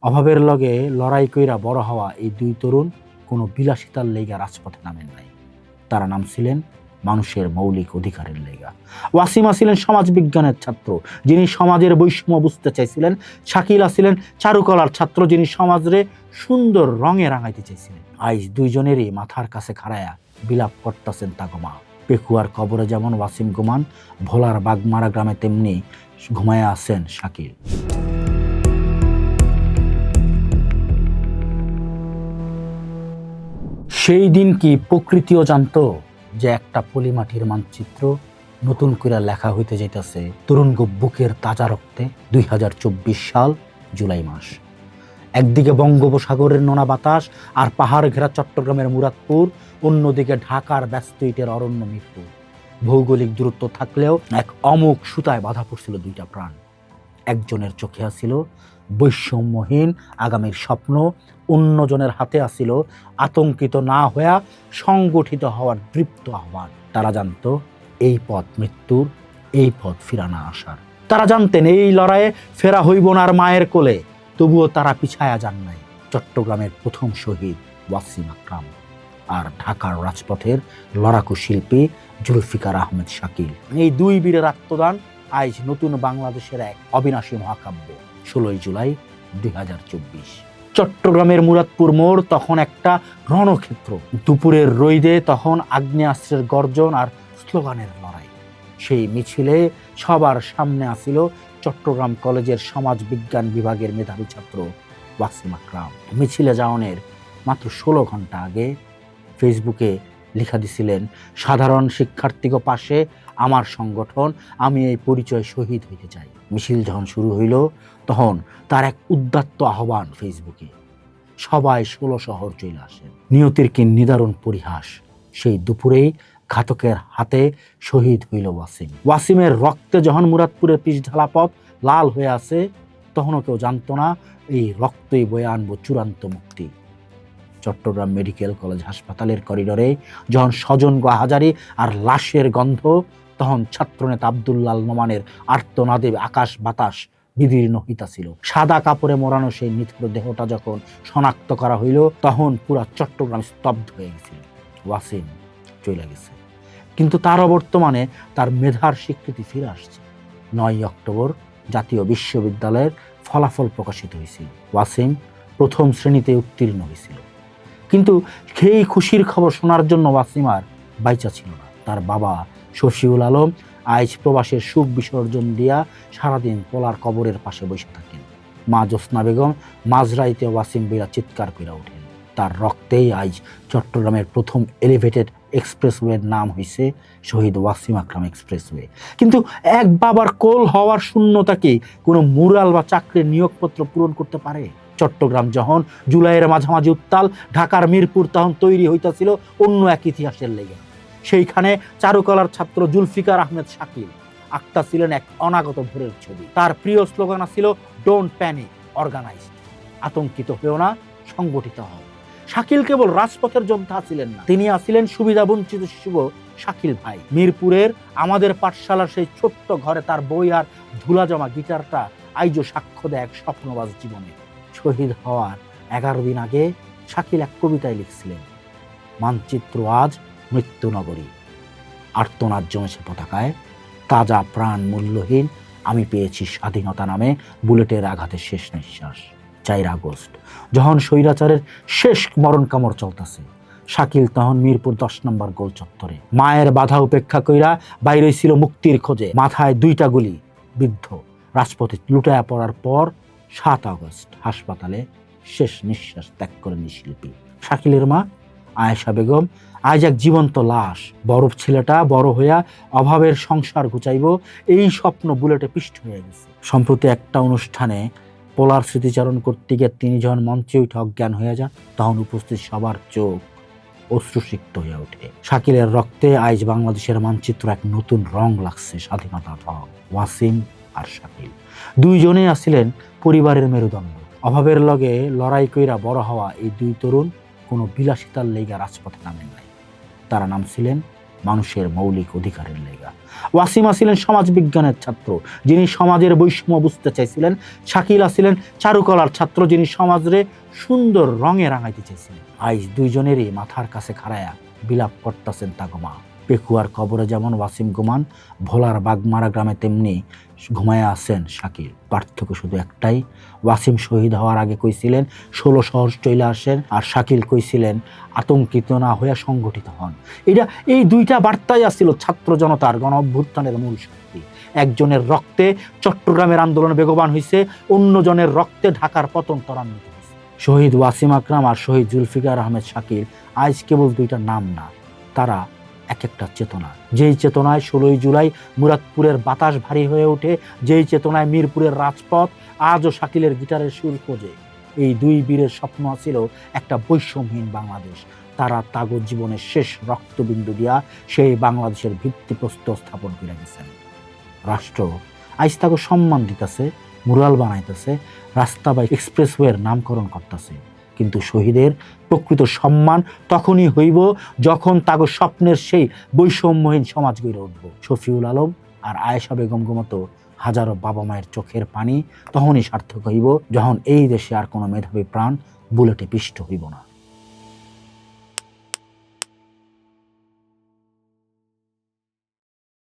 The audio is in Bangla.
অভাবের লগে লড়াই কইরা বড় হওয়া এই দুই তরুণ কোনো বিলাসিতার লেগা রাজপথে নামেন নাই। তারা নামছিলেন মানুষের মৌলিক অধিকারের লেগা। ওয়াসিমা ছিলেন সমাজবিজ্ঞানের ছাত্র, যিনি সমাজের বৈষম্য বুঝতে চাইছিলেন। শাকিলা ছিলেন চারুকলার ছাত্র, যিনি সমাজরে সুন্দর রঙে রাঙাইতে চাইছিলেন। আজ দুইজনেরই মাথার কাছে খাড়ায়া বিলাপ করতেছেন তাগমা। পেকুয়ার কবরে যেমন ওয়াসিম ঘুমান, ভোলার বাগমারা গ্রামে তেমনি ঘুমায়া আছেন শাকিল। সেই দিন কি প্রকৃতিও জানতো যে একটা পলিমাটির মানচিত্র নতুন করে লেখা হইতে যাইতেছে তরুণ বুকের তাজা রক্তে। 2024 সাল জুলাই মাস। একদিকে বঙ্গোপসাগরের নোনা বাতাস আর পাহাড় ঘেরা চট্টগ্রামের মুরাদপুর, অন্যদিকে ঢাকার ব্যস্ত ইটের অরণ্য মিরপুর। ভৌগোলিক দূরত্ব থাকলেও এক অমোঘ সুতায় বাঁধা পড়ছিল দুইটা প্রাণ। একজনের চোখে আসিল বৈষম্যহীন আগামীর স্বপ্ন, অন্যজনের হাতে আসিল আতঙ্কিত না হইয়া সংগঠিত হওয়ার দৃপ্ত আহ্বান। তারা জানতো এই পথ মৃত্যুর, এই পথ ফিরা না আসার। তারা জানতেন এই লড়াইয়ে ফেরা হইব না আর মায়ের কোলে। তবুও তারা পিছায়া যান নাই। চট্টগ্রামের প্রথম শহীদ ওয়াসিম আকরাম আর ঢাকার রাজপথের লড়াকু শিল্পী জুলফিকার আহমেদ শাকিল। এই দুই বীরের আত্মদান আজ নতুন বাংলাদেশের এক অবিনাশী মহাকাব্য। 16 জুলাই 2024। চট্টগ্রামের মুরাদপুর মোড় তখন একটা রণক্ষেত্র। দুপুরের রোদে তখন আগ্নেয়াস্ত্রের গর্জন আর স্লোগানের লড়াই। সেই মিছিলে সবার সামনে আসিল চট্টগ্রাম কলেজের সমাজ বিজ্ঞান বিভাগের মেধাবী ছাত্র ওয়াসিম আকরাম। মিছিলে যাওয়ানের মাত্র 16 ঘন্টা আগে ফেসবুকে লেখা দিছিলেন, সাধারণ শিক্ষার্থীকে পাশে আমার সংগঠন, আমি এই পরিচয় শহীদ হইতে চাই। মিছিল যখন শুরু হইল তখন তার এক উদ্দাত্ত আহ্বান ফেসবুকে, সবাই 16 শহর চলে আসেন। নিয়তির কি নিদারুণ পরিহাস। সেই দুপুরেই ঘাতকের হাতে শহীদ হইল ওয়াসিম। ওয়াসিমের রক্তে যখন মুরাদপুরের পিচঢালা পথ লাল হয়ে আছে, তখনও কেউ জানতো না এই রক্তই বয়ে আনবো চূড়ান্ত মুক্তি। চট্টগ্রাম মেডিকেল কলেজ হাসপাতালের করিডোরে যখন স্বজন হাজারি আর লাশের গন্ধ, তখন ছাত্রনেতা আব্দুল্লাল নোমানের আর্তনাদে আকাশ বাতাস বিদীর্ণ হইতাছিল। সাদা কাপড়ে মোড়ানো সেই নিথর দেহটা যখন শনাক্ত করা হইল, তখন পুরা চট্টগ্রাম স্তব্ধ হয়ে গেছিল। ওয়াসিম চলে গেছে, কিন্তু তার বর্তমানে তার মেধার স্বীকৃতি ফিরে আসছে। 9 অক্টোবর জাতীয় বিশ্ববিদ্যালয়ের ফলাফল প্রকাশিত হয়েছিল। ওয়াসিম প্রথম শ্রেণীতে উত্তীর্ণ হয়েছিল। কিন্তু সেই খুশির খবর শোনার জন্য ওয়াসিম আর বাইচা ছিল না। তার বাবা শফিউল আলম আজ প্রবাসের সুখ বিসর্জন দিয়া সারাদিন পোলার কবরের পাশে বসে থাকেন। মা জোসনা বেগম মাঝরাইতে ওয়াসিম বিরা চিৎকার করে ওঠেন। তার রক্তেই আজ চট্টগ্রামের প্রথম এলিভেটেড এক্সপ্রেসওয়ের নাম হয়েছে শহীদ ওয়াসিম আকরাম এক্সপ্রেসওয়ে। কিন্তু এক বাবার কোল হওয়ার শূন্যতাকে কোনো মুরাল বা চাকরির নিয়োগপত্র পূরণ করতে পারে? চট্টগ্রাম যখন জুলাইয়ের মাঝামাঝি উত্তাল, ঢাকার মিরপুর তখন তৈরি হইতাছিল অন্য এক ইতিহাসের লেগে। সেইখানে চারুকলার ছাত্র জুলফিকার আহমেদ শাকিল আঁকতাছিলেন এক অনাগত ভোরের ছবি। তার প্রিয় স্লোগান ছিল ডোন্ট প্যানিক, অর্গানাইজড। আতঙ্কিত হয়েও না, সংগঠিত হও। শাকিল কেবল রাজপথের যোদ্ধা ছিলেন না, তিনি আছিলেন সুবিধা বঞ্চিত শিশু শাকিল ভাই। মিরপুরের আমাদের পাঠশালার সেই ছোট্ট ঘরে তার বই আর ধুলা জমা গিটারটা আইজও সাক্ষ্য দেয় এক স্বপ্নবাজ জীবনে। শহীদ হওয়ার 11 দিন আগে শাকিল এক কবিতায় লিখছিলেন, মানচিত্র আজ মৃত্যু নগরী, আর্তনাদ জমেছে পতাকায়, তাজা প্রাণ মূল্যহীন, আমি পেয়েছি স্বাধীনতা নামে বুলেটের আঘাতে শেষ নিঃশ্বাস। 4 আগস্ট যখন স্বৈরাচারের শেষ মরণ কামড় চলতেছে, শাকিল তখন মিরপুর 10 নম্বর গোল চত্বরে মায়ের বাধা উপেক্ষা কইরা বাইরে ছিল মুক্তির খোঁজে। মাথায় 2টা গুলি বিদ্ধ, রাজপথে লুটায়া পড়ার পর 7 আগস্ট হাসপাতালে শেষ নিঃশ্বাস ত্যাগ করেন শিল্পী। শাকিলের মা আয়েশা বেগম আজ এক জীবন্ত লাশ। বরফ ছেলেটা বড় হইয়া অভাবের সংসার গুছাইব, এই স্বপ্ন বুলেটে পিষ্ট হয়ে গেছে। সম্প্রতি একটা অনুষ্ঠানে পোলার স্মৃতিচারণ করতে গিয়ে তিনি যখন মঞ্চে উঠে অজ্ঞান হয়ে যান, তখন উপস্থিত সবার চোখ অশ্রুসিক্ত হয়ে ওঠে। শাকিলের রক্তে আজ বাংলাদেশের মানচিত্র এক নতুন রং লাগছে, স্বাধীনতার রং। ওয়াসিম আর শাকিল দুইজনেই আছিলেন পরিবারের মেরুদণ্ড। অভাবের লগে লড়াই কইরা বড় হওয়া এই দুই তরুণ কোনো বিলাসিতার লেগা রাজপথে নামেন নাই। তারা নামছিলেন মানুষের মৌলিক অধিকারের লেগা। ওয়াসিমা ছিলেন সমাজবিজ্ঞানের ছাত্র, যিনি সমাজের বৈষম্য বুঝতে চাইছিলেন। শাকিলা ছিলেন চারুকলার ছাত্র, যিনি সমাজরে সুন্দর রঙে রাঙাইতে চাইছিলেন। আজ দুইজনেরই মাথার কাছে খাড়ায়া বিলাপ করতেছেন তাগমা। পেকুয়ার কবরে যেমন ওয়াসিম ঘুমান, ভোলার বাগমারা গ্রামে তেমনি ঘুমায়া আছেন শাকিল। পার্থক্য শুধু একটাই, ওয়াসিম শহীদ হওয়ার আগে কইছিলেন 16 সহজ চলে আসেন, আর শাকিল কইছিলেন আতঙ্কিত না হইয়া সংগঠিত হন। এই দুইটা বার্তাই আসছিল ছাত্র জনতার গণ অভ্যুত্থানের মূল শক্তি। একজনের রক্তে চট্টগ্রামের আন্দোলন বেগবান হয়েছে, অন্যজনের রক্তে ঢাকার পতন ত্বরান্বিত হয়েছে। শহীদ ওয়াসিম আকরাম আর শহীদ জুলফিকার আহমেদ শাকিল আজ কেবল দুইটা নাম না, তারা এক একটা চেতনা। যেই চেতনায় 16 জুলাই মুরাদপুরের বাতাস ভারী হয়ে ওঠে, যেই চেতনায় মিরপুরের রাজপথ আজও শাকিলের গিটারের সুর খোঁজে। এই দুই বীরের স্বপ্ন ছিল একটা বৈষম্যহীন বাংলাদেশ। তারা তাগো জীবনের শেষ রক্তবিন্দু দিয়া সেই বাংলাদেশের ভিত্তিপ্রস্তর স্থাপন করে গেছেন। রাষ্ট্র আজ তাকে সম্মান দিতেছে, মুরাল বানাইতেছে, রাস্তা বা এক্সপ্রেসওয়ের নামকরণ করতেছে, কিন্তু শহীদের প্রকৃত সম্মান তখনই হইব যখন তাগো স্বপ্নের সেই বৈষম্যহীন সমাজ গড়ে উঠব। শফিউল আলম আর আয়েশা বেগম মতো হাজারো বাবা মায়ের চোখের পানি তখনই সার্থক হইব যখন এই দেশে আর কোনো মেধাবী প্রাণ বুলেটে পিষ্ট হইব না।